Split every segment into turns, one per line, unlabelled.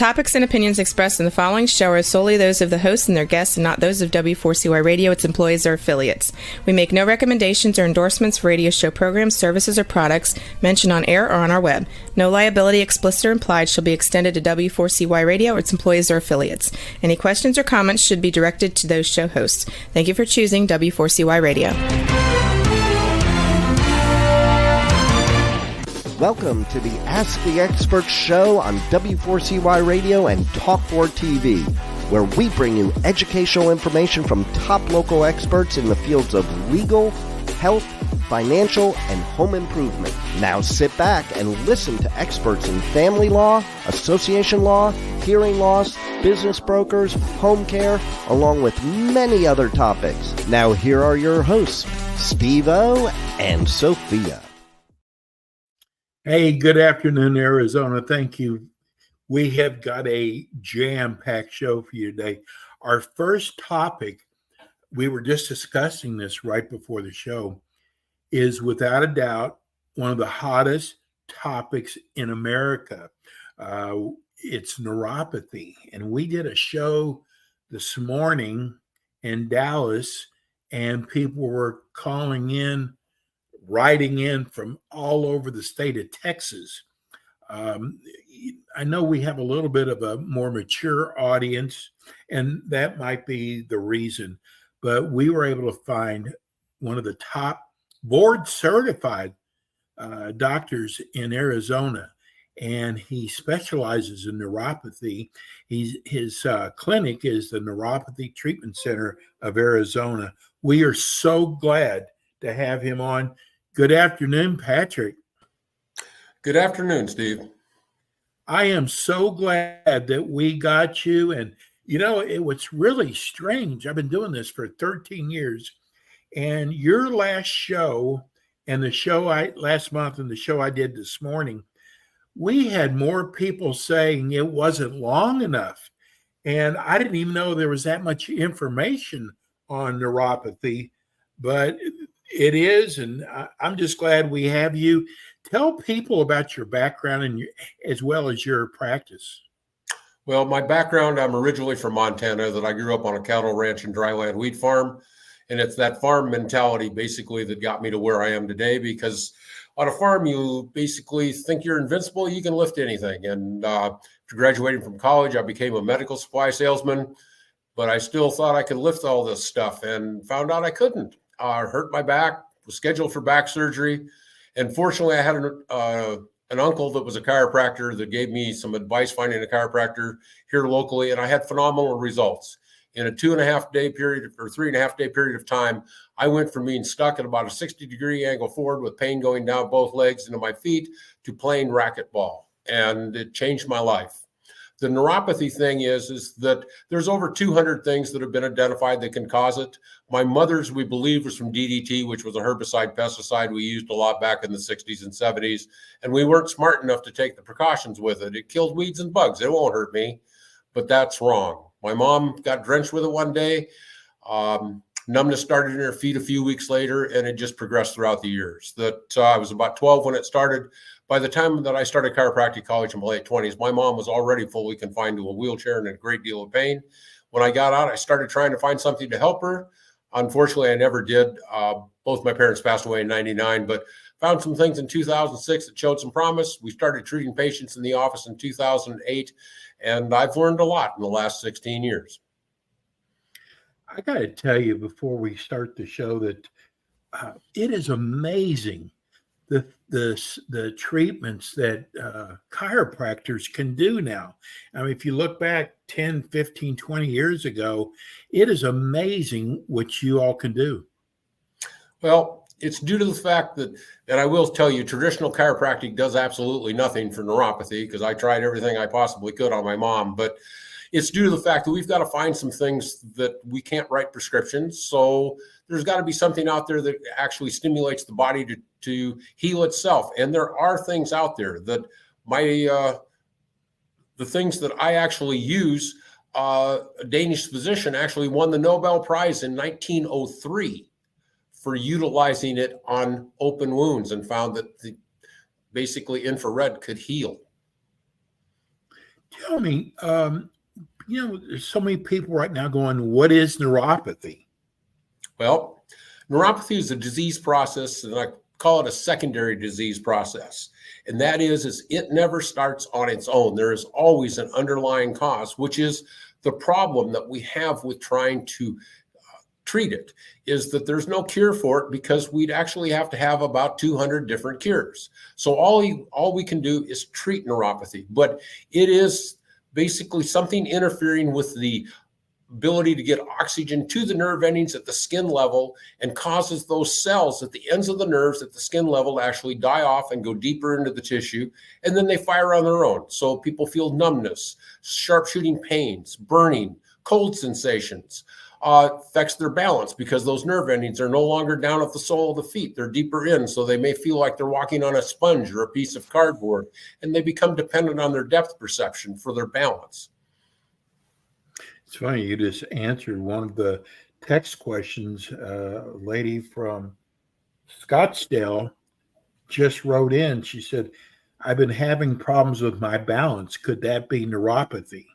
topics and opinions expressed in the following show are solely those of the hosts and their guests and not those of W4CY Radio, its employees, or affiliates. We make no recommendations or endorsements for radio show programs, services, or products mentioned on air or on our web. No liability, explicit or implied, shall be extended to W4CY Radio or its employees or affiliates. Any questions or comments should be directed to those show hosts. Thank you for choosing W4CY Radio.
Welcome to the Ask the Expert show on W4CY Radio and Talk4 TV, where we bring you educational information from top local experts in the fields of legal, health, financial, and home improvement. Now sit back and listen to experts in family law, association law, hearing loss, business brokers, home care, along with many other topics. Now here are your hosts, Steve-O and Sophia.
Hey, good afternoon, Arizona. Thank you. We have got a jam-packed show for you today. Our first topic, we were just discussing this right before the show, is without a doubt one of the hottest topics in America. It's neuropathy. And we did a show this morning in Dallas, and people were calling in, writing in from all over the state of Texas. I know we have a little bit of a more mature audience, and that might be the reason, but we were able to find one of the top board certified doctors in Arizona, and he specializes in neuropathy. His clinic is the Neuropathy Treatment Center of Arizona. We are so glad to have him on. Good afternoon, Patrick.
Good afternoon, Steve.
I am so glad that we got you. And, you know, what's really strange, I've been doing this for 13 years, and your last show and the show last month and the show I did this morning, we had more people saying it wasn't long enough. And I didn't even know there was that much information on neuropathy, but it is, and I'm just glad we have you. Tell people about your background and as well as your practice.
Well, my background, I'm originally from Montana, that I grew up on a cattle ranch and dryland wheat farm. And it's that farm mentality basically that got me to where I am today, because on a farm, you basically think you're invincible. You can lift anything. And after graduating from college, I became a medical supply salesman, but I still thought I could lift all this stuff and found out I couldn't. Hurt my back, was scheduled for back surgery. And fortunately, I had an uncle that was a chiropractor that gave me some advice finding a chiropractor here locally. And I had phenomenal results. In a 2.5-day period or 3.5-day period of time, I went from being stuck at about a 60-degree angle forward with pain going down both legs into my feet to playing racquetball. And it changed my life. The neuropathy thing is that there's over 200 things that have been identified that can cause it. My mother's, we believe, was from DDT, which was a herbicide pesticide we used a lot back in the 60s and 70s. And we weren't smart enough to take the precautions with it. It killed weeds and bugs. It won't hurt me, but that's wrong. My mom got drenched with it one day. Numbness started in her feet a few weeks later, and it just progressed throughout the years. I was about 12 when it started. By the time that I started chiropractic college in my late 20s, my mom was already fully confined to a wheelchair and in a great deal of pain. When I got out, I started trying to find something to help her. Unfortunately, I never did. Both my parents passed away in 99, but found some things in 2006 that showed some promise. We started treating patients in the office in 2008, and I've learned a lot in the last 16 years.
I got to tell you before we start the show that it is amazing the treatments that chiropractors can do now. I mean, if you look back 10, 15, 20 years ago, it is amazing what you all can do.
Well, it's due to the fact that, and I will tell you, traditional chiropractic does absolutely nothing for neuropathy, because I tried everything I possibly could on my mom, but it's due to the fact that we've got to find some things that we can't write prescriptions. So there's got to be something out there that actually stimulates the body to heal itself. And there are things out there that the things that I actually use, a Danish physician actually won the Nobel Prize in 1903 for utilizing it on open wounds and found that basically infrared could heal.
Tell me, there's so many people right now going, what is neuropathy?
Well, neuropathy is a disease process, and I call it a secondary disease process. And that is it never starts on its own. There is always an underlying cause, which is the problem that we have with trying to treat it, is that there's no cure for it because we'd actually have to have about 200 different cures. So all we can do is treat neuropathy, but it is basically something interfering with the ability to get oxygen to the nerve endings at the skin level and causes those cells at the ends of the nerves at the skin level to actually die off and go deeper into the tissue. And then they fire on their own. So people feel numbness, sharp shooting pains, burning, cold sensations. Affects their balance because those nerve endings are no longer down at the sole of the feet. They're deeper in, so they may feel like they're walking on a sponge or a piece of cardboard, and they become dependent on their depth perception for their balance.
It's funny, you just answered one of the text questions. A lady from Scottsdale just wrote in. She said, I've been having problems with my balance. Could that be neuropathy?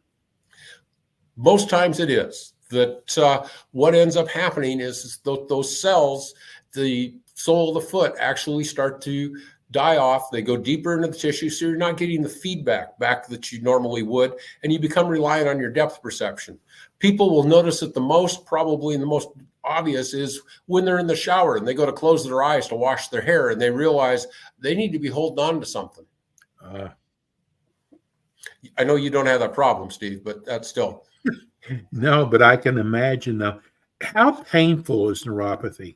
Most times it is. That what ends up happening is those cells, the sole of the foot, actually start to die off. They go deeper into the tissue, so you're not getting the feedback back that you normally would, and you become reliant on your depth perception. People will notice it the most, probably the most obvious, is when they're in the shower and they go to close their eyes to wash their hair, and they realize they need to be holding on to something. I know you don't have that problem, Steve, but that's still...
No, but I can imagine now. How painful is neuropathy?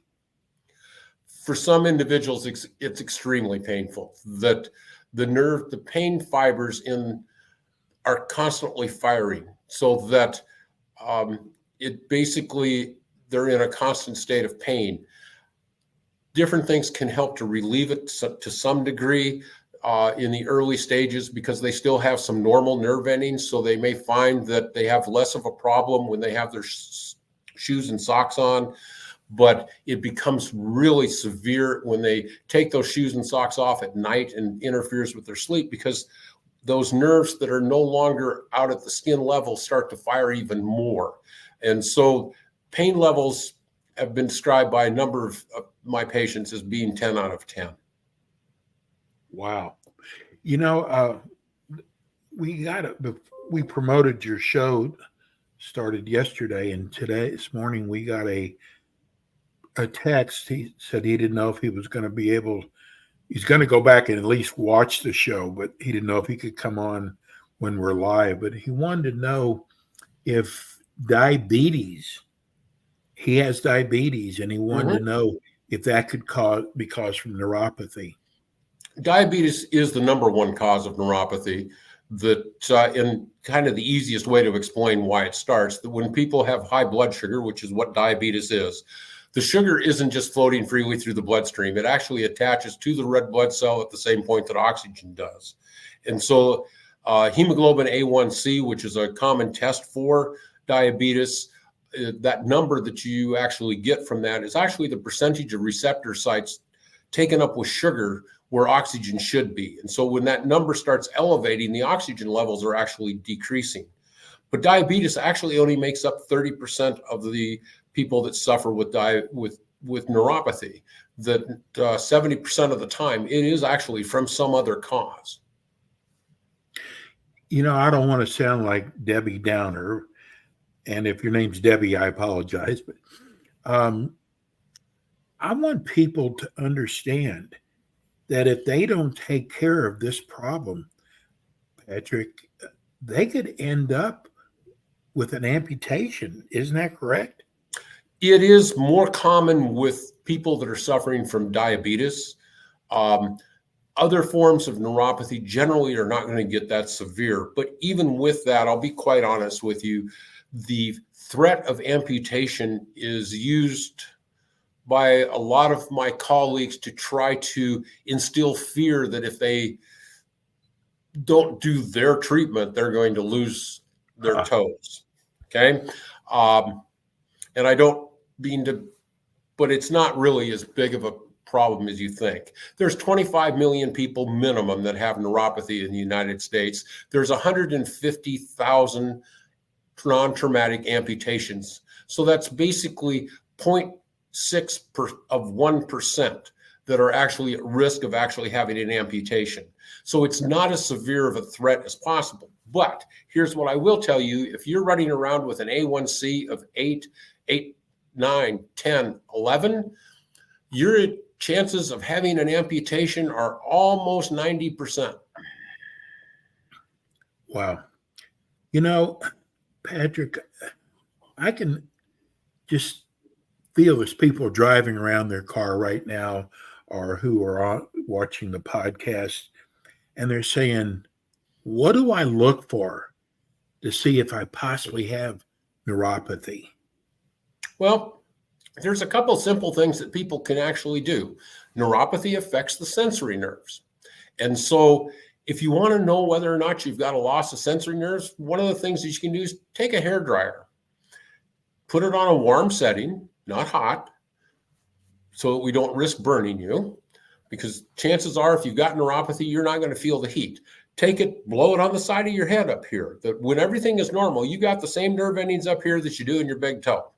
For some individuals, it's extremely painful. That the pain fibers are constantly firing, so that it basically, they're in a constant state of pain. Different things can help to relieve it to some degree. In the early stages, because they still have some normal nerve endings, so they may find that they have less of a problem when they have their shoes and socks on, but it becomes really severe when they take those shoes and socks off at night and interferes with their sleep, because those nerves that are no longer out at the skin level start to fire even more. And so pain levels have been described by a number of my patients as being 10 out of 10.
Wow. We promoted your show, started yesterday, and this morning we got a text. He said he didn't know if he was going to be able, he's going to go back and at least watch the show, but he didn't know if he could come on when we're live. But he wanted to know if he has diabetes, and he wanted to know if that could be caused from neuropathy.
Diabetes is the number one cause of neuropathy. And kind of the easiest way to explain why it starts, that when people have high blood sugar, which is what diabetes is, the sugar isn't just floating freely through the bloodstream. It actually attaches to the red blood cell at the same point that oxygen does. And so hemoglobin A1C, which is a common test for diabetes, that number that you actually get from that is actually the percentage of receptor sites taken up with sugar where oxygen should be. And so when that number starts elevating, the oxygen levels are actually decreasing. But diabetes actually only makes up 30% of the people that suffer with neuropathy. That 70% of the time, it is actually from some other cause.
I don't want to sound like Debbie Downer, and if your name's Debbie, I apologize, but I want people to understand that if they don't take care of this problem, Patrick, they could end up with an amputation. Isn't that correct?
It is more common with people that are suffering from diabetes. Other forms of neuropathy generally are not going to get that severe. But even with that, I'll be quite honest with you, the threat of amputation is used by a lot of my colleagues to try to instill fear that if they don't do their treatment, they're going to lose their toes. Okay. And I don't mean to, but it's not really as big of a problem as you think. There's 25 million people minimum that have neuropathy in the United States. There's 150,000 non-traumatic amputations. So that's basically 0.6 of 1% that are actually at risk of actually having an amputation. So it's not as severe of a threat as possible. But here's what I will tell you. If you're running around with an A1C of 8, 9, 10, 11, your chances of having an amputation are almost 90%.
Wow. Patrick, I can just feel as people are driving around their car right now or who are watching the podcast, and they're saying, what do I look for to see if I possibly have neuropathy?
Well, there's a couple simple things that people can actually do. Neuropathy affects the sensory nerves. And so if you want to know whether or not you've got a loss of sensory nerves, one of the things that you can do is take a hair dryer, put it on a warm setting, not hot, so that we don't risk burning you, because chances are if you've got neuropathy, you're not going to feel the heat. Take it, blow it on the side of your head up here. That when everything is normal, you got the same nerve endings up here that you do in your big toe.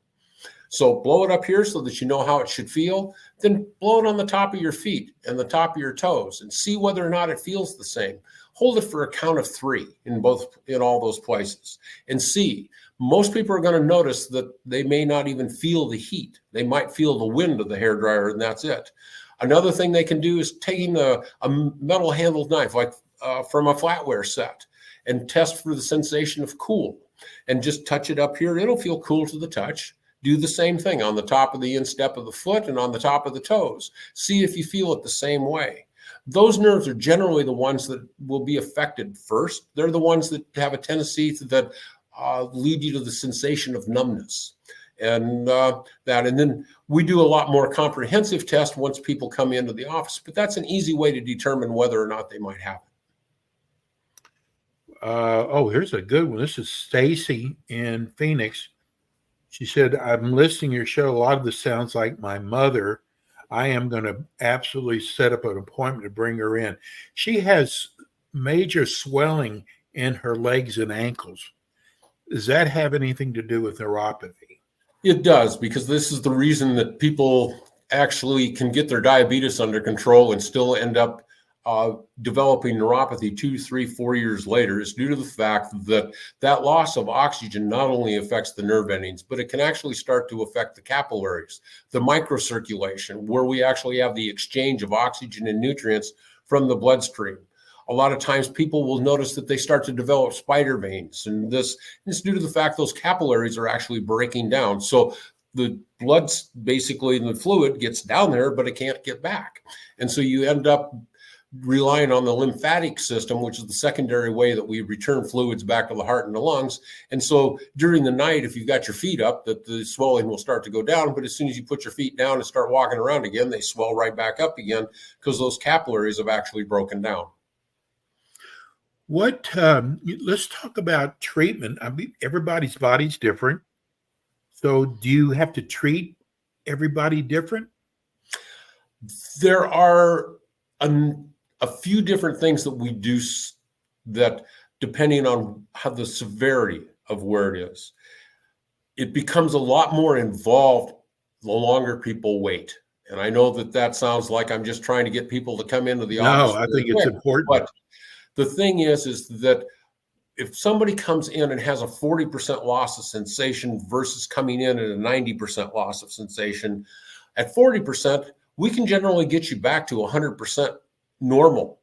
So blow it up here so that you know how it should feel. Then blow it on the top of your feet and the top of your toes and see whether or not it feels the same. Hold it for a count of 3 in all those places and see. Most people are going to notice that they may not even feel the heat. They might feel the wind of the hairdryer, and that's it. Another thing they can do is taking a metal handled knife, like from a flatware set, and test for the sensation of cool and just touch it up here. It'll feel cool to the touch. Do the same thing on the top of the instep of the foot and on the top of the toes. See if you feel it the same way. Those nerves are generally the ones that will be affected first. They're the ones that have a tendency that lead you to the sensation of numbness. And then we do a lot more comprehensive tests once people come into the office, but that's an easy way to determine whether or not they might have it.
Here's a good one. This is Stacy in Phoenix. She said, I'm listening to your show. A lot of this sounds like my mother. I am going to absolutely set up an appointment to bring her in. She has major swelling in her legs and ankles. Does that have anything to do with neuropathy?
It does, because this is the reason that people actually can get their diabetes under control and still end up developing neuropathy 2, 3, 4 years later is due to the fact that that loss of oxygen not only affects the nerve endings, but it can actually start to affect the capillaries, the microcirculation, where we actually have the exchange of oxygen and nutrients from the bloodstream. A lot of times people will notice that they start to develop spider veins, and this is due to the fact those capillaries are actually breaking down. So the blood, basically the fluid, gets down there, but it can't get back. And so you end up relying on the lymphatic system, which is the secondary way that we return fluids back to the heart and the lungs. And so during the night, if you've got your feet up, that the swelling will start to go down. But as soon as you put your feet down and start walking around again, they swell right back up again because those capillaries have actually broken down.
Let's talk about treatment. I mean, everybody's body's different. So do you have to treat everybody different?
There are a few different things that we do that, depending on how the severity of where it is, it becomes a lot more involved the longer people wait. And I know that sounds like I'm just trying to get people to come into the office.
No, I think it's important.
But the thing is that if somebody comes in and has a 40% loss of sensation versus coming in at a 90% loss of sensation, at 40%, we can generally get you back to 100% normal.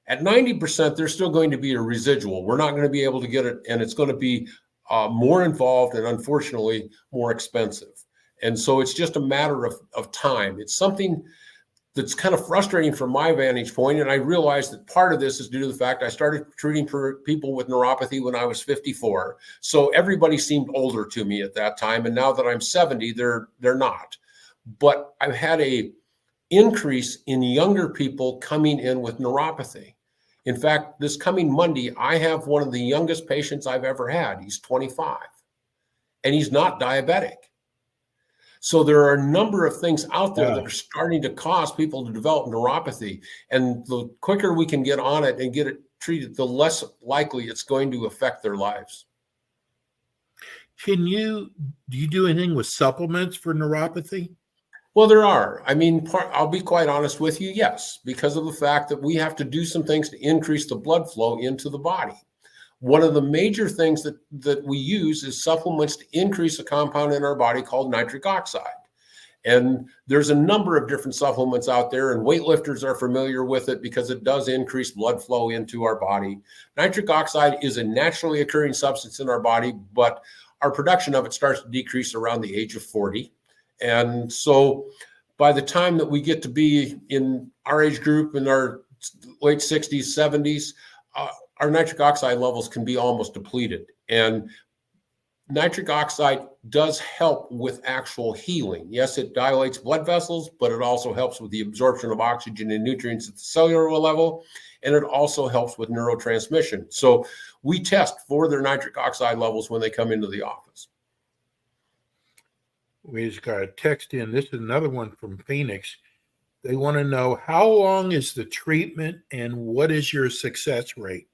At 90%, there's still going to be a residual. We're not going to be able to get it, and it's going to be more involved and unfortunately more expensive. And so it's just a matter of time. It's something that's kind of frustrating from my vantage point. And I realized that part of this is due to the fact I started treating people with neuropathy when I was 54. So everybody seemed older to me at that time. And now that I'm 70, they're not. But I've had a increase in younger people coming in with neuropathy. In fact, this coming Monday, I have one of the youngest patients I've ever had. He's 25 and he's not diabetic. So there are a number of things out there
Yeah.
that are starting to cause people to develop neuropathy. And the quicker we can get on it and get it treated, the less likely it's going to affect their lives.
Do you do anything with supplements for neuropathy?
Well, there are. I mean, I'll be quite honest with you. Yes, because of the fact that we have to do some things to increase the blood flow into the body. One of the major things that we use is supplements to increase a compound in our body called nitric oxide. And there's a number of different supplements out there, and weightlifters are familiar with it because it does increase blood flow into our body. Nitric oxide is a naturally occurring substance in our body, but our production of it starts to decrease around the age of 40. And so by the time that we get to be in our age group in our late 60s, 70s, our nitric oxide levels can be almost depleted. And nitric oxide does help with actual healing. Yes, it dilates blood vessels, but it also helps with the absorption of oxygen and nutrients at the cellular level. And it also helps with neurotransmission. So we test for their nitric oxide levels when they come into the office.
We just got a text in. This is another one from Phoenix. They want to know, how long is the treatment and what is your success rate?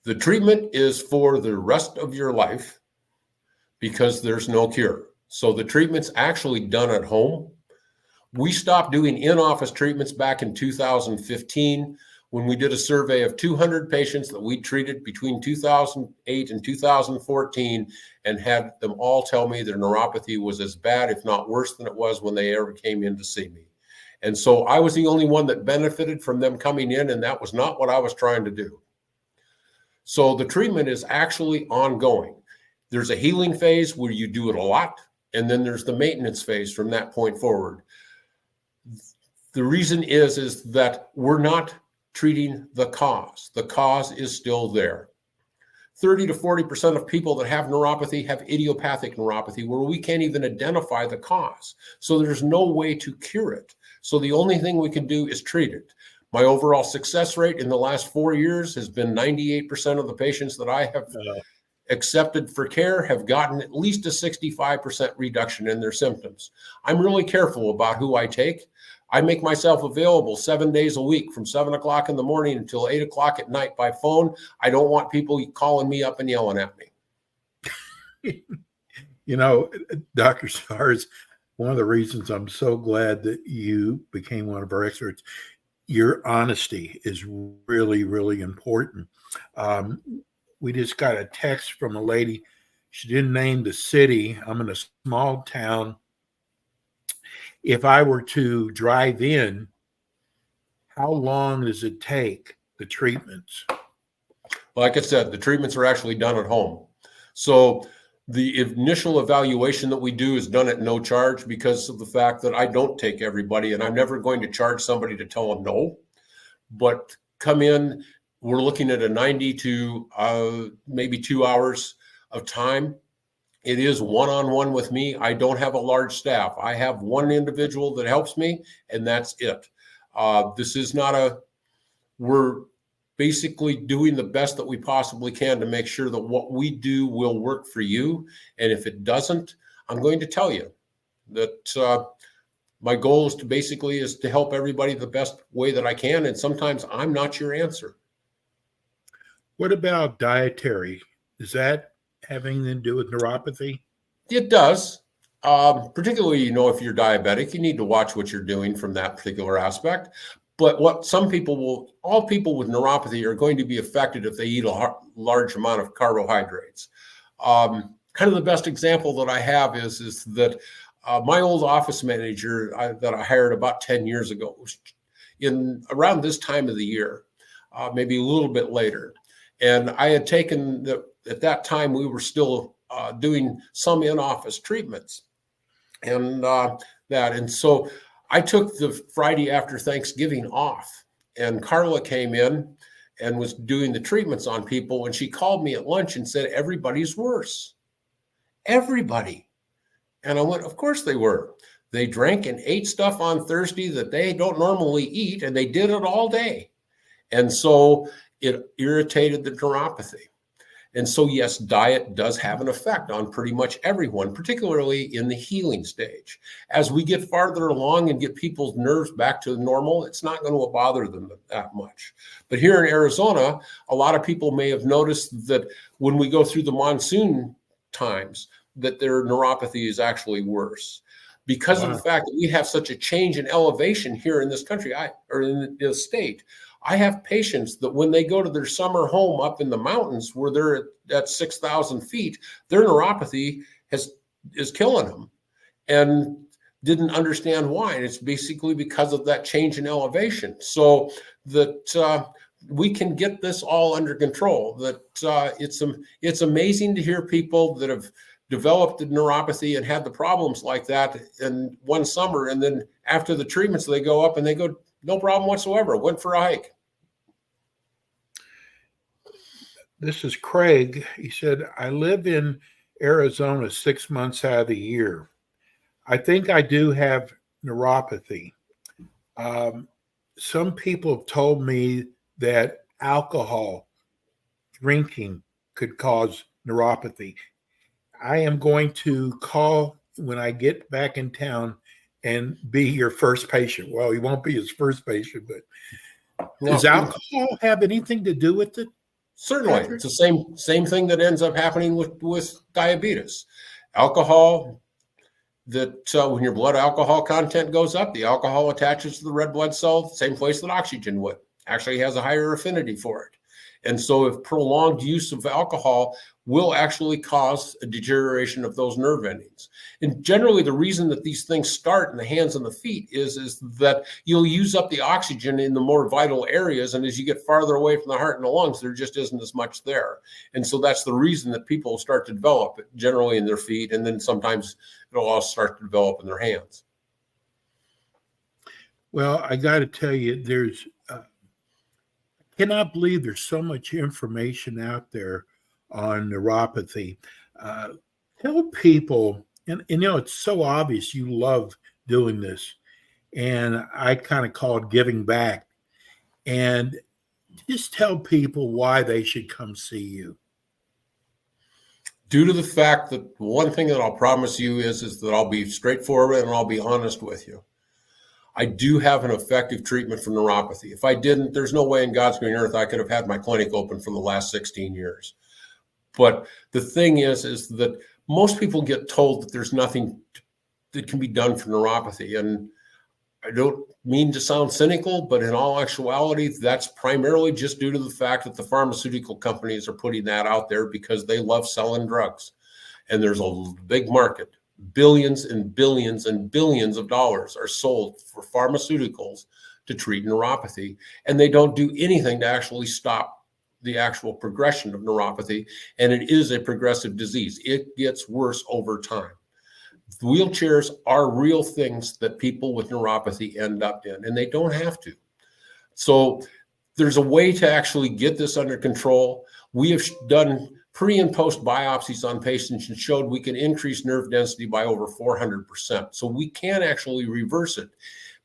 The treatment is for the rest of your life because there's no cure. So the treatment's actually done at home. We stopped doing in-office treatments back in 2015 when we did a survey of 200 patients that we treated between 2008 and 2014 and had them all tell me their neuropathy was as bad, if not worse, than it was when they ever came in to see me. And so I was the only one that benefited from them coming in, and that was not what I was trying to do. So the treatment is actually ongoing. There's a healing phase where you do it a lot, and then there's the maintenance phase from that point forward. The reason is that we're not treating the cause. The cause is still there. 30 to 40% of people that have neuropathy have idiopathic neuropathy where we can't even identify the cause. So there's no way to cure it. So the only thing we can do is treat it. My overall success rate in the last 4 years has been 98% of the patients that I have accepted for care have gotten at least a 65% reduction in their symptoms. I'm really careful about who I take. I make myself available 7 days a week from 7 o'clock in the morning until 8 o'clock at night by phone. I don't want people calling me up and yelling at me.
You know, Dr. Stars, one of the reasons I'm so glad that you became one of our experts, your honesty is really, really important. We just got a text from a lady. She didn't name the city. I'm in a small town. If I were to drive in, how long does it take, the treatments?
Like I said, the treatments are actually done at home. So the initial evaluation that we do is done at no charge because of the fact that I don't take everybody, and I'm never going to charge somebody to tell them no. But come in, we're looking at a 90 to maybe 2 hours of time. It is one-on-one with me. I don't have a large staff. I have one individual that helps me, and that's it. This is not we're basically doing the best that we possibly can to make sure that what we do will work for you. And if it doesn't, I'm going to tell you that my goal is to help everybody the best way that I can. And sometimes I'm not your answer.
What about dietary? Is that having to do with neuropathy?
It does. Particularly, if you're diabetic, you need to watch what you're doing from that particular aspect. But what all people with neuropathy are going to be affected if they eat a large amount of carbohydrates. Kind of the best example that I have is that my old office manager that I hired about 10 years ago, in around this time of the year, maybe a little bit later. And I had taken at that time, we were still doing some in-office treatments and and so I took the Friday after Thanksgiving off, and Carla came in and was doing the treatments on people. And she called me at lunch and said, everybody's worse. Everybody. And I went, of course they were. They drank and ate stuff on Thursday that they don't normally eat, and they did it all day. And so it irritated the neuropathy. And so, yes, diet does have an effect on pretty much everyone, particularly in the healing stage. As we get farther along and get people's nerves back to normal, it's not going to bother them that much. But here in Arizona, a lot of people may have noticed that when we go through the monsoon times, that their neuropathy is actually worse. Because of the fact that we have such a change in elevation here in this country, or in the state, I have patients that when they go to their summer home up in the mountains where they're at 6,000 feet, their neuropathy is killing them and didn't understand why. And it's basically because of that change in elevation. So that we can get this all under control. That it's amazing to hear people that have developed the neuropathy and had the problems like that in one summer. And then after the treatments, they go up and they go, no problem whatsoever. Went for a hike.
This is Craig. He said, I live in Arizona 6 months out of the year. I think I do have neuropathy. Some people have told me that alcohol drinking could cause neuropathy. I am going to call when I get back in town and be your first patient. Well, he won't be his first patient, but does alcohol have anything to do with it?
Certainly. It's the same thing that ends up happening with diabetes. Alcohol, that when your blood alcohol content goes up, the alcohol attaches to the red blood cell, same place that oxygen would. Actually has a higher affinity for it. And so if prolonged use of alcohol will actually cause a deterioration of those nerve endings. And generally the reason that these things start in the hands and the feet is that you'll use up the oxygen in the more vital areas. And as you get farther away from the heart and the lungs, there just isn't as much there. And so that's the reason that people start to develop it generally in their feet. And then sometimes it'll also start to develop in their hands.
Well, I got to tell you, I cannot believe there's so much information out there on neuropathy. Tell people, and it's so obvious you love doing this, and I kind of call it giving back. And just tell people why they should come see you.
Due to the fact that one thing that I'll promise you is that I'll be straightforward and I'll be honest with you. I do have an effective treatment for neuropathy. If I didn't, there's no way in God's green earth I could have had my clinic open for the last 16 years. But the thing is that most people get told that there's nothing that can be done for neuropathy. And I don't mean to sound cynical, but in all actuality, that's primarily just due to the fact that the pharmaceutical companies are putting that out there because they love selling drugs. And there's a big market. Billions and billions and billions of dollars are sold for pharmaceuticals to treat neuropathy. And they don't do anything to actually stop the actual progression of neuropathy. And it is a progressive disease. It gets worse over time. Wheelchairs are real things that people with neuropathy end up in, and they don't have to. So there's a way to actually get this under control. We have done pre and post biopsies on patients and showed we can increase nerve density by over 400%. So we can actually reverse it.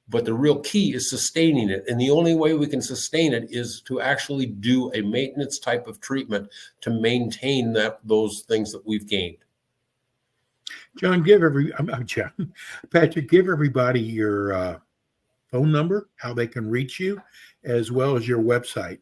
But the real key is sustaining it. And the only way we can sustain it is to actually do a maintenance type of treatment to maintain those things that we've gained.
John, Patrick, give everybody your phone number, how they can reach you, as well as your website.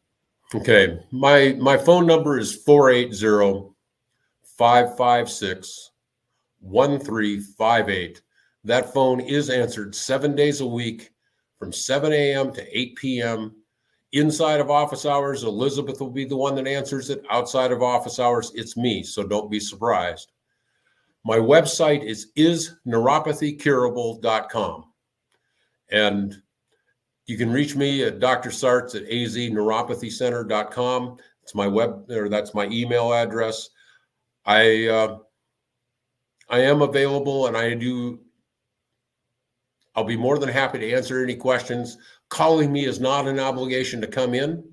Okay. My phone number is 480-556-1358. That phone is answered 7 days a week from 7 a.m. to 8 p.m. Inside of office hours, Elizabeth will be the one that answers it. Outside of office hours, it's me, so don't be surprised. My website is neuropathycurable.com. And you can reach me at Dr. Sartz at azneuropathycenter.com. It's my that's my email address. I am available, and I'll be more than happy to answer any questions. Calling me is not an obligation to come in.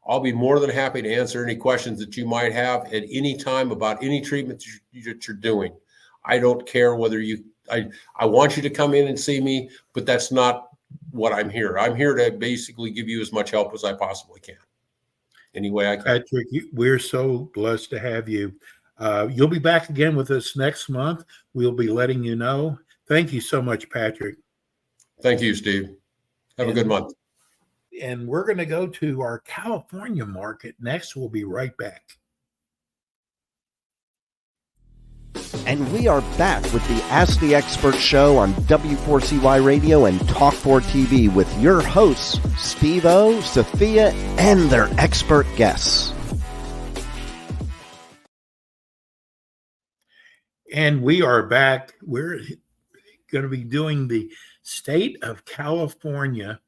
I'll be more than happy to answer any questions that you might have at any time about any treatment that you're doing. I don't care whether I want you to come in and see me, but that's not what I'm here. I'm here to basically give you as much help as I possibly can. any way I can.
Patrick, we're so blessed to have you. You'll be back again with us next month. We'll be letting you know. Thank you so much, Patrick.
Thank you, Steve. Have a good month.
And we're going to go to our California market next. We'll be right back.
And we are back with the Ask the Expert show on W4CY Radio and Talk4 TV with your hosts, Steve-O, Sophia, and their expert guests.
And we are back. We're going to be doing the state of California.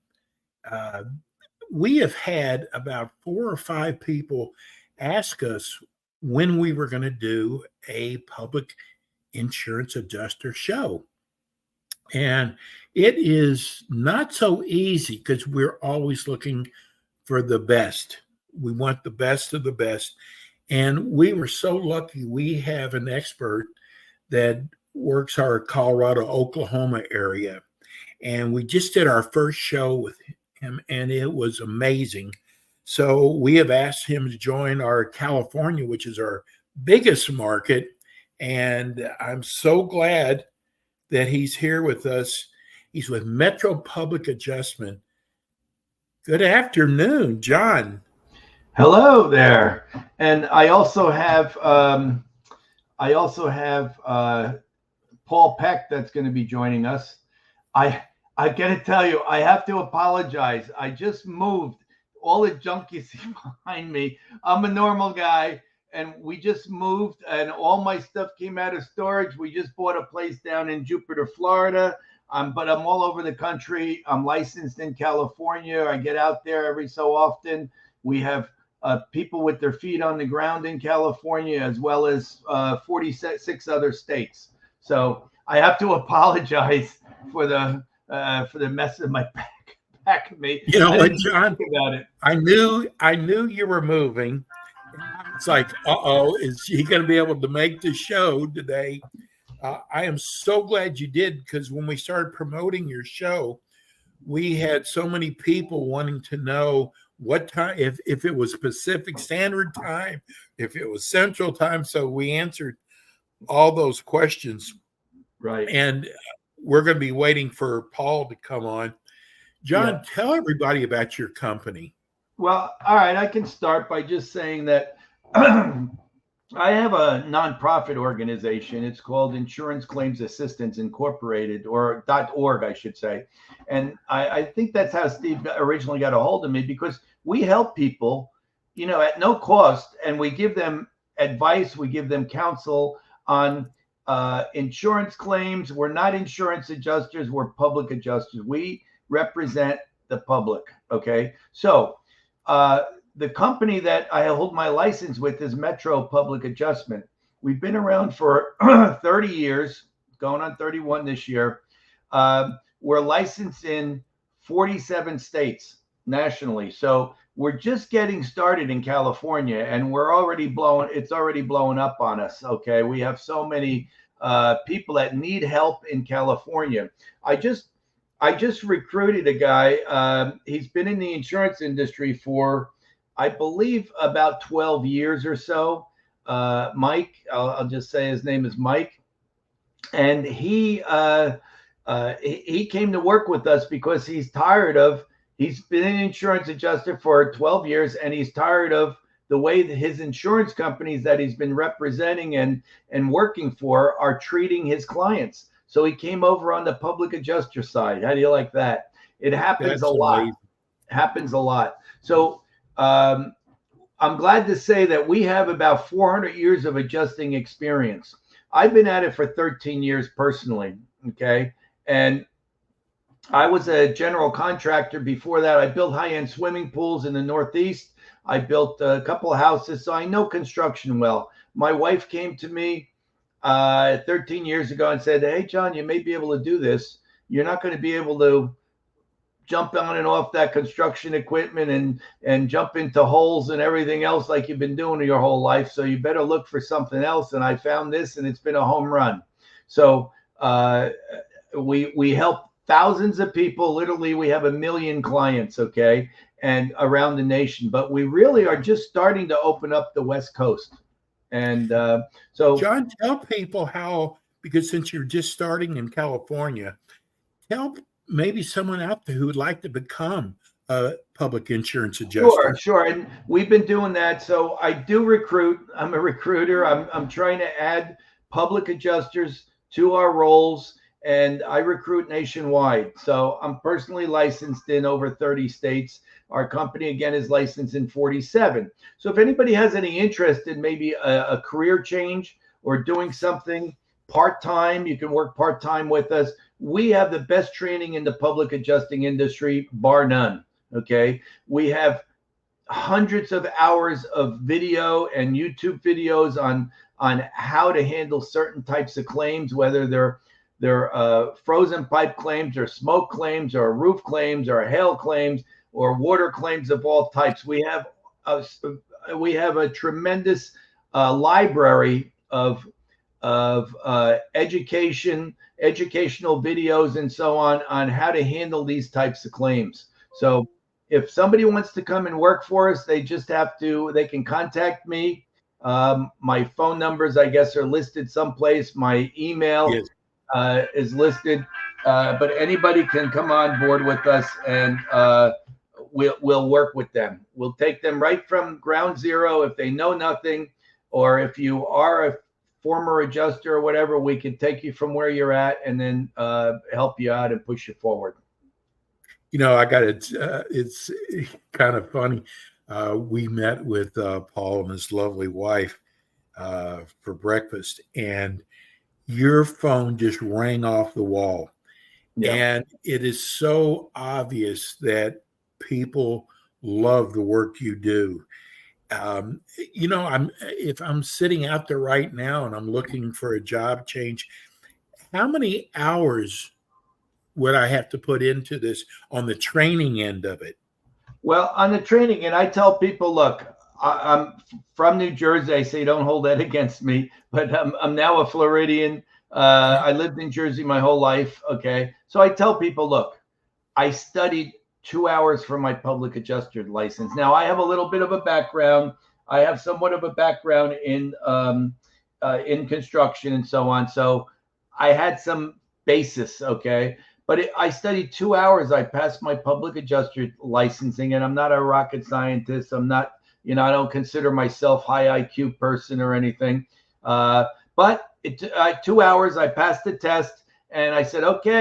We have had about 4 or 5 people ask us when we were going to do a public insurance adjuster show. And it is not so easy because we're always looking for the best. We want the best of the best. And we were so lucky we have an expert that works our Colorado, Oklahoma area. And we just did our first show with him, and it was amazing. So we have asked him to join our California, which is our biggest market. And I'm so glad that he's here with us. He's with Metro Public Adjustment. Good afternoon, John.
Hello there. And I also have Paul Peck that's going to be joining us. I got to tell you, I have to apologize. I just moved. All the junk you see behind me, I'm a normal guy, and we just moved, and all my stuff came out of storage. We just bought a place down in Jupiter, Florida, but I'm all over the country. I'm licensed in California. I get out there every so often. We have people with their feet on the ground in California, as well as 46 other states. So I have to apologize for the mess in my back of me.
You know what, John?
About it.
I knew you were moving. It's like, is he going to be able to make the show today? I am so glad you did, because when we started promoting your show, we had so many people wanting to know what time, if it was Pacific Standard Time, if it was Central Time. So we answered all those questions.
Right.
And we're going to be waiting for Paul to come on. John, tell everybody about your company.
Well, all right. I can start by just saying that I have a nonprofit organization. It's called Insurance Claims Assistance Incorporated, or .org, I should say. And I think that's how Steve originally got a hold of me, because we help people, at no cost, and we give them advice, we give them counsel on insurance claims. We're not insurance adjusters, we're public adjusters. We represent the public. Okay. So the company that I hold my license with is Metro Public Adjustment. We've been around for 30 years, going on 31 this year. We're licensed in 47 states nationally. So we're just getting started in California, and it's already blowing up on us. Okay. We have so many people that need help in California. I just recruited a guy. He's been in the insurance industry for, I believe, about 12 years or so. Mike, I'll just say his name is Mike. And he came to work with us because he's been an insurance adjuster for 12 years, and he's tired of the way that his insurance companies that he's been representing and working for are treating his clients. So he came over on the public adjuster side. How do you like that? It happens a lot.
Amazing.
Happens a lot. So I'm glad to say that we have about 400 years of adjusting experience. I've been at it for 13 years personally. Okay. And I was a general contractor before that. I built high-end swimming pools in the Northeast. I built a couple of houses, so I know construction well. My wife came to me 13 years ago and said, "Hey, John, you may be able to do this. You're not going to be able to jump on and off that construction equipment and jump into holes and everything else like you've been doing your whole life. So you better look for something else." And I found this, and it's been a home run. So we help thousands of people. Literally, we have 1 million clients. Okay. and around the nation. But we really are just starting to open up the West Coast. And so,
John, tell people how, because since you're just starting in California, tell maybe someone out there who would like to become a public insurance adjuster.
Sure. And we've been doing that. So I do recruit. I'm a recruiter. I'm trying to add public adjusters to our roles, and I recruit nationwide. So I'm personally licensed in over 30 states. Our company, again, is licensed in 47. So if anybody has any interest in maybe a career change or doing something part-time, you can work part-time with us. We have the best training in the public adjusting industry, bar none. Okay. We have hundreds of hours of video and YouTube videos on how to handle certain types of claims, whether they're frozen pipe claims or smoke claims or roof claims or hail claims or water claims of all types. We have a tremendous library of educational videos and so on how to handle these types of claims. So if somebody wants to come and work for us, they can contact me. My phone numbers, I guess, are listed someplace. My email is listed, but anybody can come on board with us, and we'll work with them. We'll take them right from ground zero. If they know nothing, or if you are a former adjuster or whatever, we can take you from where you're at and then help you out and push you forward.
It's kind of funny. We met with Paul and his lovely wife for breakfast, and your phone just rang off the wall. Yeah. And it is so obvious that people love the work you do. If I'm sitting out there right now and I'm looking for a job change, how many hours would I have to put into this on the training end of it?
Well, on the training, and I tell people, look, I'm from New Jersey. I say don't hold that against me, but I'm now a Floridian. I lived in Jersey my whole life. Okay. So I tell people, look, I studied 2 hours for my public adjuster license. Now I have a little bit of a background. I have somewhat of a background in construction and so on. So I had some basis. Okay. But I studied 2 hours. I passed my public adjuster licensing, and I'm not a rocket scientist. I'm not, I don't consider myself high IQ person or anything. But 2 hours, I passed the test, and I said, okay,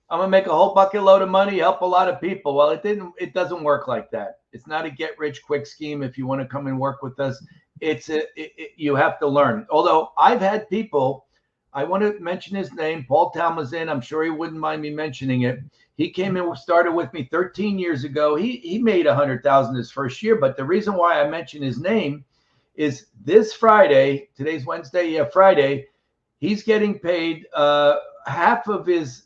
I'm gonna make a whole bucket load of money, help a lot of people. Well, it doesn't work like that. It's not a get rich quick scheme. If you want to come and work with us, you have to learn. Although I've had people. I want to mention his name, Paul Talmazin. I'm sure he wouldn't mind me mentioning it. He came and started with me 13 years ago. He made $100,000 his first year. But the reason why I mention his name is this Friday. Today's Wednesday. Yeah, Friday. He's getting paid half of his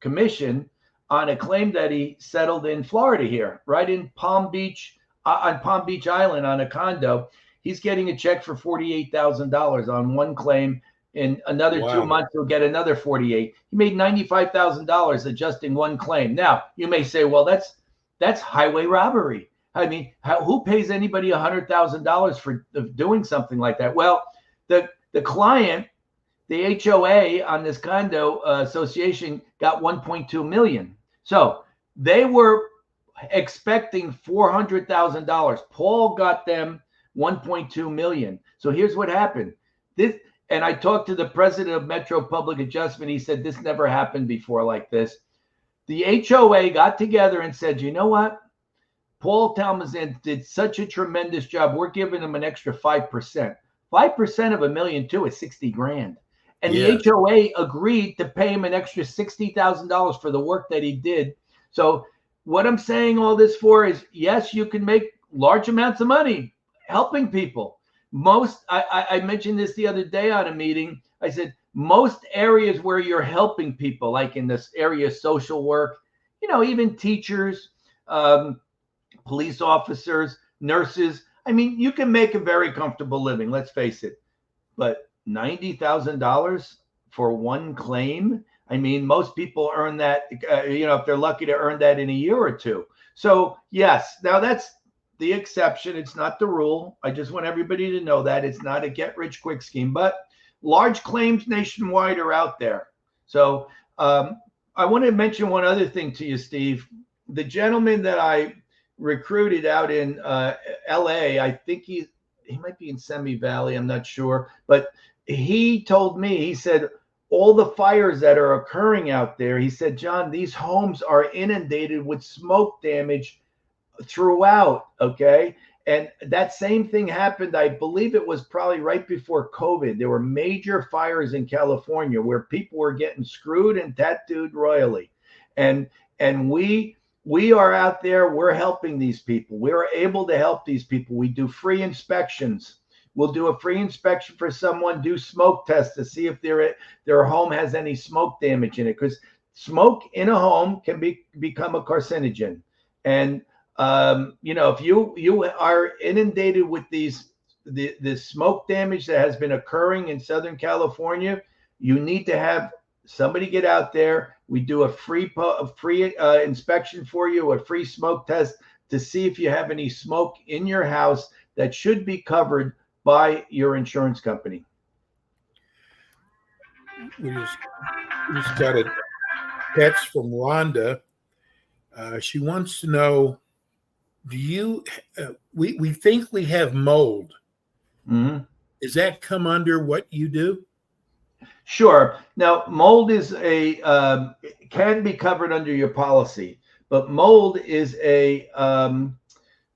commission on a claim that he settled in Florida here, right in Palm Beach, on Palm Beach Island, on a condo. He's getting a check for $48,000 on one claim. In another 2 months, he'll get another $48,000. He made $95,000 adjusting one claim. Now, you may say, well, that's highway robbery. I mean, who pays anybody $100,000 for doing something like that? Well, the client, the HOA on this condo association, got $1.2 million. So they were expecting $400,000. Paul got them $1.2 million. So here's what happened. And I talked to the president of Metro Public Adjustment. He said this never happened before like this. The HOA got together and said, you know what? Paul Talmazin did such a tremendous job. We're giving him an extra 5%. 5% of $1.2 million is $60,000. And the HOA agreed to pay him an extra $60,000 for the work that he did. So what I'm saying all this for is, yes, you can make large amounts of money helping people. I mentioned this the other day on a meeting. I said, most areas where you're helping people, like in this area of social work, even teachers, police officers, nurses, I mean, you can make a very comfortable living, let's face it. But $90,000 for one claim I mean, most people earn that, if they're lucky to earn that in a year or two. So yes, now that's the exception. It's not the rule. I just want everybody to know that it's not a get rich quick scheme, but large claims nationwide are out there. So I want to mention one other thing to you, Steve. The gentleman that I recruited out in LA, I think he might be in Semi Valley, I'm not sure, but he told me, he said, all the fires that are occurring out there, he said, John, these homes are inundated with smoke damage throughout. Okay. And that same thing happened, I believe it was probably right before COVID. There were major fires in California where people were getting screwed and tattooed royally. And we are out there, we're helping these people. We're able to help these people. We do free inspections. We'll do a free inspection for someone, do smoke tests to see if their home has any smoke damage in it, because smoke in a home can become a carcinogen. And if you are inundated with the smoke damage that has been occurring in Southern California, you need to have somebody get out there. We do a free inspection for you, a free smoke test to see if you have any smoke in your house that should be covered by your insurance company.
We just got a text from Rhonda. She wants to know, do you, we think we have mold.
Mm-hmm.
Does that come under what you do?
Sure. Now, mold is can be covered under your policy, but mold is an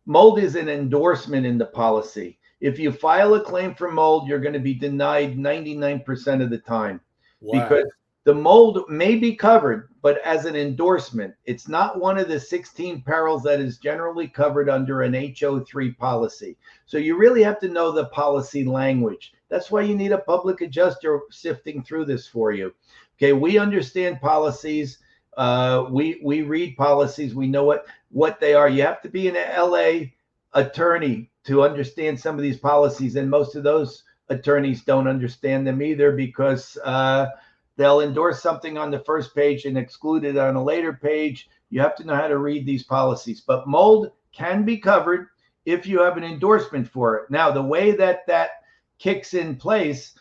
endorsement in the policy. If you file a claim for mold, you're going to be denied 99% of the time. Wow. Because the mold may be covered, but as an endorsement, it's not one of the 16 perils that is generally covered under an HO3 policy. So you really have to know the policy language. That's why you need a public adjuster sifting through this for you. Okay, we understand policies. We read policies. We know what they are. You have to be an LA attorney to understand some of these policies, and most of those attorneys don't understand them either, because they'll endorse something on the first page and exclude it on a later page. You have to know how to read these policies. But mold can be covered if you have an endorsement for it. Now, the way that kicks in place,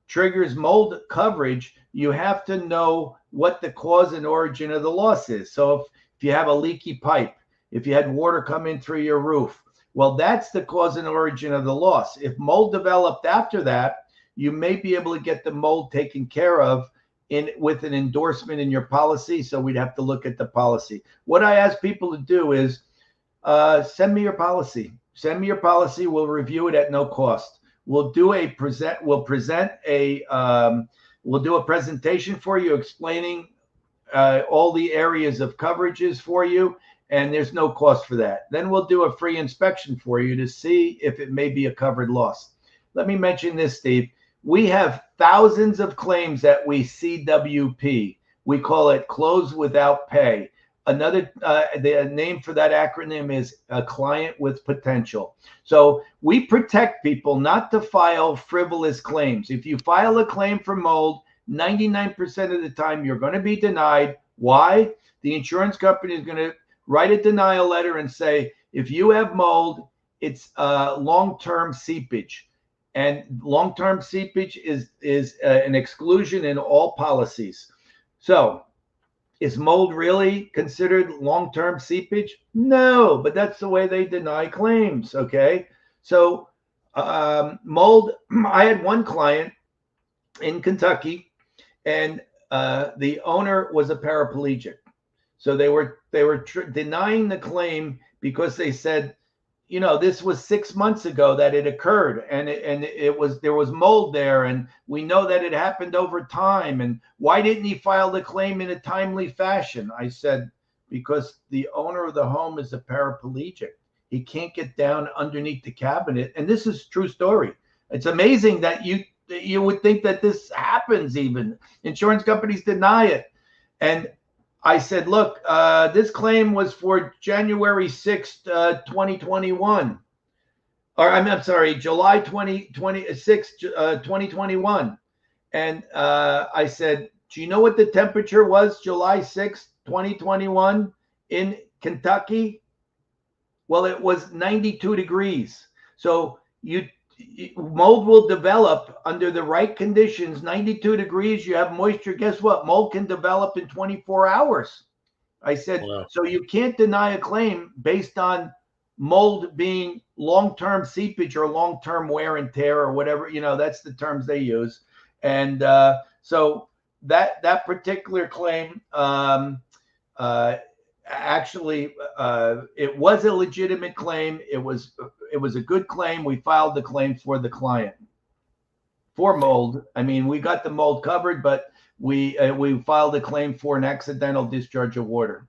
triggers mold coverage, you have to know what the cause and origin of the loss is. So if you have a leaky pipe, if you had water come in through your roof, well, that's the cause and origin of the loss. If mold developed after that, you may be able to get the mold taken care of with an endorsement in your policy. So we'd have to look at the policy. What I ask people to do is send me your policy. Send me your policy. We'll review it at no cost. We'll do a presentation for you explaining all the areas of coverages for you, and there's no cost for that. Then we'll do a free inspection for you to see if it may be a covered loss. Let me mention this, Steve. We have thousands of claims that we CWP. We call it close without pay. The name for that acronym is a client with potential. So we protect people not to file frivolous claims. If you file a claim for mold, 99% of the time you're going to be denied. Why? The insurance company is going to write a denial letter and say, if you have mold, it's long-term seepage. And long-term seepage is an exclusion in all policies. So is mold really considered long-term seepage? No, but that's the way they deny claims, okay? So mold, I had one client in Kentucky, and the owner was a paraplegic. So they were denying the claim because they said, this was 6 months ago that it occurred, and there was mold there, and we know that it happened over time. And why didn't he file the claim in a timely fashion? I said, because the owner of the home is a paraplegic. He can't get down underneath the cabinet. And this is a true story. It's amazing that you would think that this happens even. Insurance companies deny it. And I said, look, this claim was for January 6th, 2021. Or I'm sorry, July 2021. And I said, Do you know what the temperature was July 6th, 2021 in Kentucky? Well, it was 92 degrees. So mold will develop under the right conditions. 92 degrees, you have moisture. Guess what? Mold can develop in 24 hours. I said,
Wow.
So you can't deny a claim based on mold being long-term seepage or long-term wear and tear or whatever, that's the terms they use. And so that particular claim, actually, it was a legitimate claim. It was a good claim. We filed the claim for the client for mold. I mean, we got the mold covered, but we filed a claim for an accidental discharge of water.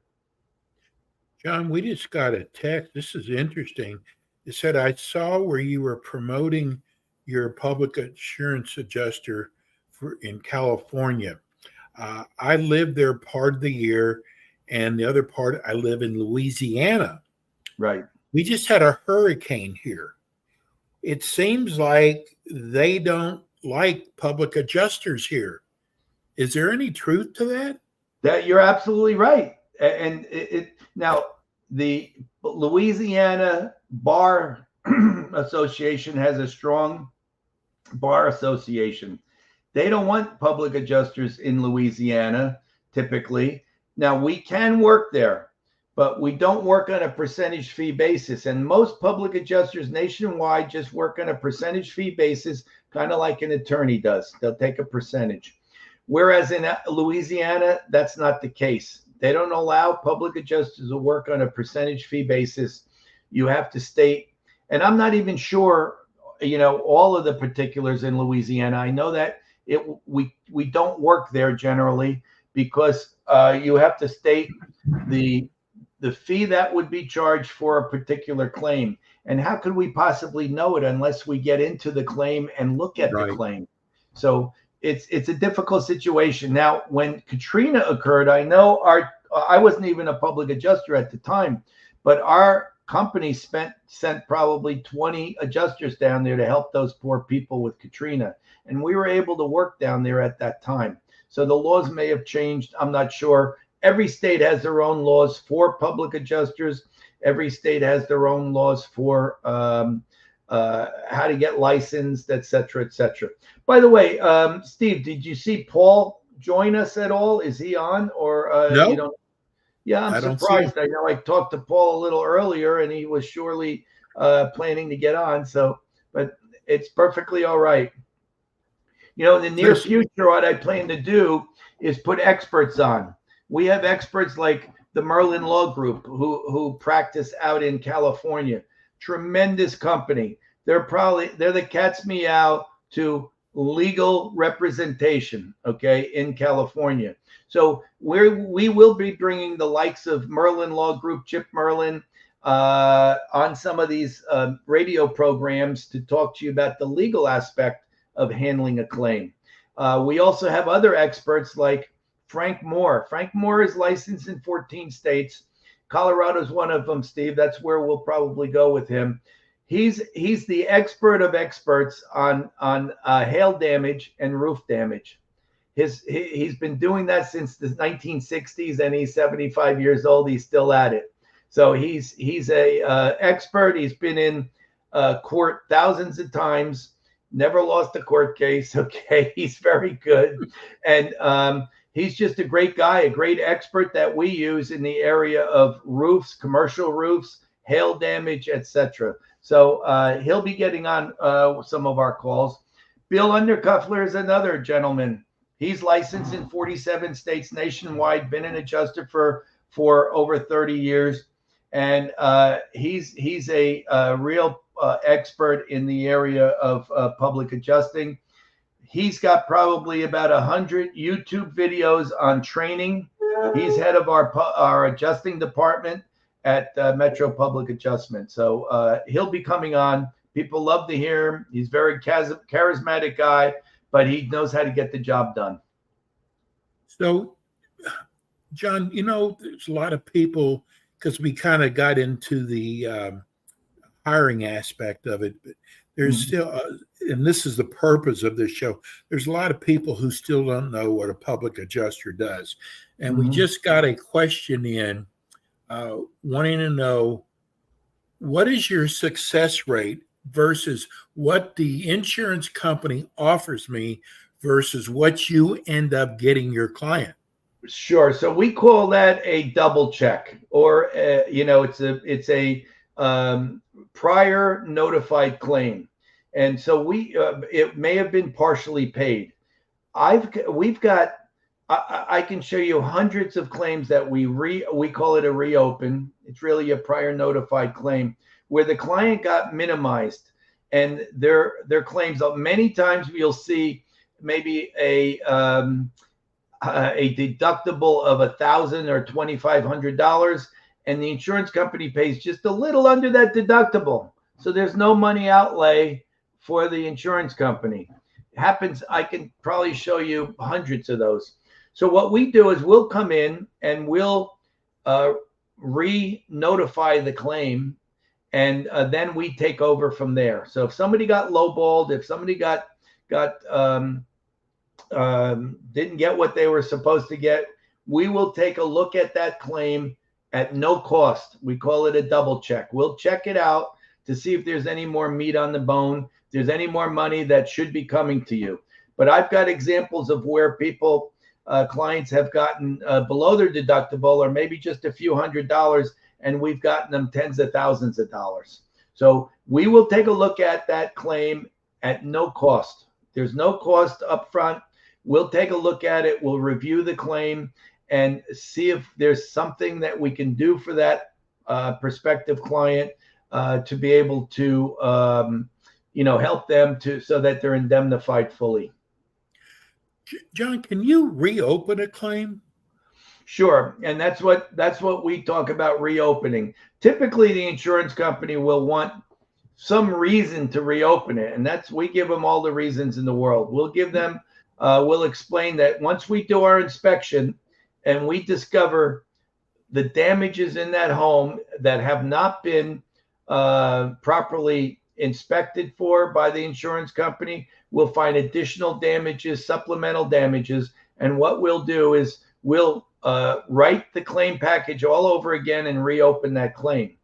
John, we just got a text. This is interesting. It said, I saw where you were promoting your public insurance adjuster in California. I live there part of the year, and the other part, I live in Louisiana.
Right.
We just had a hurricane here. It seems like they don't like public adjusters here. Is there any truth to that?
That you're absolutely right. And now the Louisiana Bar Association has a strong bar association. They don't want public adjusters in Louisiana typically. Now we can work there, but we don't work on a percentage fee basis. And most public adjusters nationwide just work on a percentage fee basis, kind of like an attorney does. They'll take a percentage. Whereas in Louisiana, that's not the case. They don't allow public adjusters to work on a percentage fee basis. You have to state, and I'm not even sure, all of the particulars in Louisiana. I know that we don't work there generally because you have to state the fee that would be charged for a particular claim. And how could we possibly know it unless we get into the claim and look at the claim? So it's a difficult situation. Now, when Katrina occurred, I know I wasn't even a public adjuster at the time, but our company sent probably 20 adjusters down there to help those poor people with Katrina. And we were able to work down there at that time. So the laws may have changed. I'm not sure. Every state has their own laws for public adjusters. Every state has their own laws for how to get licensed, et cetera, et cetera. By the way, Steve, did you see Paul join us at all? Is he on or
no?
You don't? Yeah, I'm surprised. I know I talked to Paul a little earlier, and he was surely planning to get on. So, but it's perfectly all right. In the near future, what I plan to do is put experts on. We have experts like the Merlin Law Group who practice out in California. Tremendous company. They're the cat's meow to legal representation, okay, in California. So we will be bringing the likes of Merlin Law Group, Chip Merlin, on some of these radio programs to talk to you about the legal aspect of handling a claim. We also have other experts like Frank Moore. Frank Moore is licensed in 14 states. Colorado is one of them, Steve. That's where we'll probably go with him. He's the expert of experts on hail damage and roof damage. He's been doing that since the 1960s, and he's 75 years old. He's still at it. So he's a expert. He's been in court thousands of times. Never lost a court case. Okay, he's very good, and he's just a great guy, a great expert that we use in the area of roofs, commercial roofs, hail damage, etc. So he'll be getting on some of our calls. Bill Undercuffler is another gentleman. He's licensed in 47 states nationwide, been an adjuster for over 30 years. And he's a real expert in the area of public adjusting. He's got probably about 100 YouTube videos on training. He's head of our adjusting department at Metro Public Adjustment. So he'll be coming on. People love to hear him. He's a very charismatic guy, but he knows how to get the job done.
So, John, there's a lot of people, because we kind of got into the hiring aspect of it, but there's still, and this is the purpose of this show, there's a lot of people who still don't know what a public adjuster does. And we just got a question in wanting to know, what is your success rate versus what the insurance company offers me versus what you end up getting your client?
Sure. So we call that a double check, or it's a prior notified claim, and so it may have been partially paid. We've got I can show you hundreds of claims that we call it a reopen. It's really a prior notified claim where the client got minimized, and their claims. Many times you'll see maybe a deductible of $1,000 or $2,500, and the insurance company pays just a little under that deductible. So there's no money outlay for the insurance company. It happens. I can probably show you hundreds of those. So what we do is we'll come in and we'll re-notify the claim, and then we take over from there. So if somebody got lowballed, if somebody didn't get what they were supposed to get, we will take a look at that claim at no cost. We call it a double check. We'll check it out to see if there's any more meat on the bone, if there's any more money that should be coming to you. But I've got examples of where clients have gotten below their deductible, or maybe just a few $100s, and we've gotten them tens of thousands of dollars. So we will take a look at that claim at no cost. There's no cost up front. We'll take a look at it. We'll review the claim and see if there's something that we can do for that prospective client to be able to, help them so that they're indemnified fully.
John, can you reopen a claim?
Sure, and that's what we talk about, reopening. Typically, the insurance company will want some reason to reopen it, and we give them all the reasons in the world. We'll give them. We'll explain that once we do our inspection and we discover the damages in that home that have not been properly inspected for by the insurance company, we'll find additional damages, supplemental damages. And what we'll do is we'll write the claim package all over again and reopen that claim.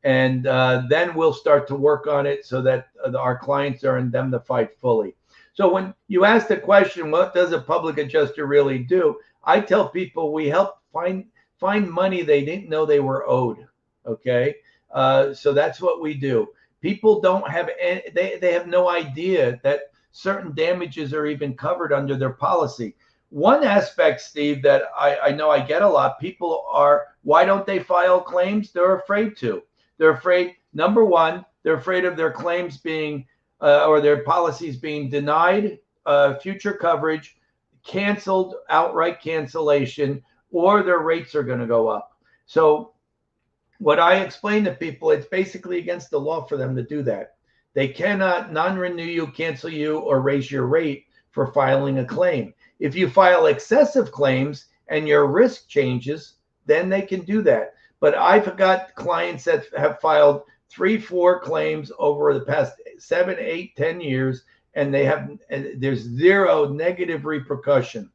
And then we'll start to work on it so that our clients are indemnified fully. So when you ask the question, what does a public adjuster really do? I tell people we help find money they didn't know they were owed. Okay, so that's what we do. People don't have they have no idea that certain damages are even covered under their policy. One aspect, Steve, that I know I get a lot, people why don't they file claims? They're afraid to. They're afraid, number one, they're afraid of their claims being or their policies being denied future coverage, canceled, outright cancellation, or their rates are going to go up. So what I explain to people, it's basically against the law for them to do that. They cannot non-renew you, cancel you, or raise your rate for filing a claim. If you file excessive claims and your risk changes, then they can do that. But I've got clients that have filed 3-4 claims over the past 7, 8, 10 years, and there's zero negative repercussion.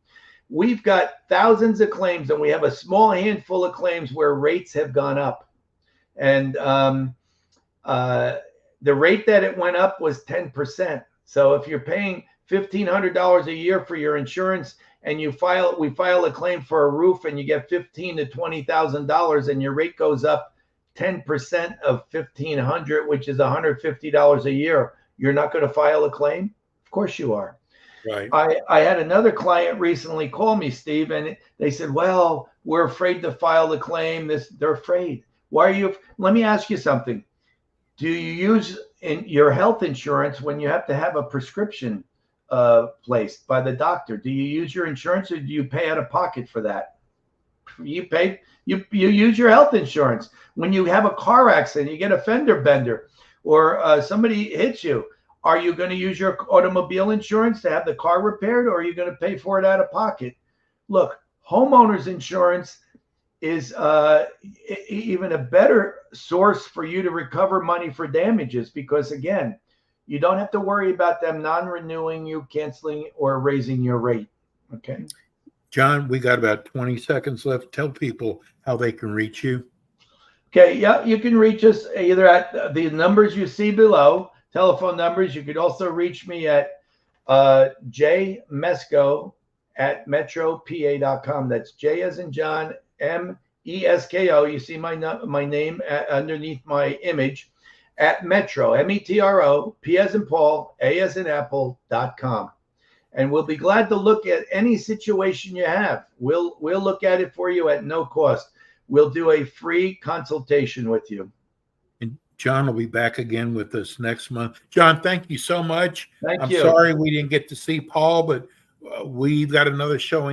We've got thousands of claims, and we have a small handful of claims where rates have gone up. And the rate that it went up was 10%. So if you're paying $1,500 a year for your insurance, and we file a claim for a roof, and you get $15,000 to $20,000, and your rate goes up 10% of $1,500, which is $150 a year, you're not going to file a claim? Of course you are.
Right.
I had another client recently call me, Steve, and they said, well, we're afraid to file the claim. They're afraid. Why are you? Let me ask you something. Do you use in your health insurance when you have to have a prescription placed by the doctor? Do you use your insurance, or do you pay out of pocket for that? You use your health insurance. When you have a car accident, you get a fender bender, or somebody hits you, are you going to use your automobile insurance to have the car repaired, or are you going to pay for it out of pocket? Look, homeowners insurance is even a better source for you to recover money for damages, because again, you don't have to worry about them non-renewing you, canceling, or raising your rate. Okay.
John, we got about 20 seconds left. Tell people how they can reach you.
Okay. Yeah, you can reach us either at the numbers you see below, telephone numbers. You could also reach me at jmesko@metropa.com. That's J as in John, MESKO. You see my name underneath my image at Metro, METRO, P as in Paul, A as in Apple.com. And we'll be glad to look at any situation you have. We'll look at it for you at no cost. We'll do a free consultation with you.
And John will be back again with us next month. John, thank you so much.
Thank
I'm
you.
sorry we didn't get to see Paul, but we've got another show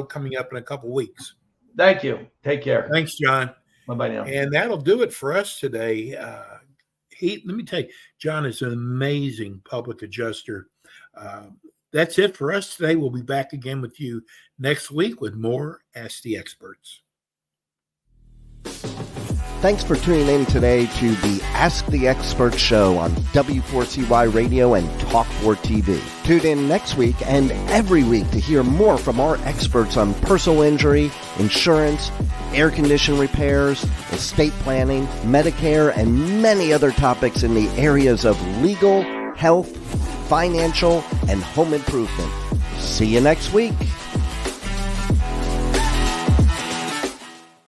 coming up in a couple weeks.
Thank you. Take care.
Thanks, John.
Bye-bye now.
And that'll do it for us today. Let me tell you, John is an amazing public adjuster. That's it for us today. We'll be back again with you next week with more Ask the Experts.
Thanks for tuning in today to the Ask the Expert show on W4CY Radio and Talk4 TV. Tune in next week and every week to hear more from our experts on personal injury, insurance, air condition repairs, estate planning, Medicare, and many other topics in the areas of legal, health, financial, and home improvement. See you next week.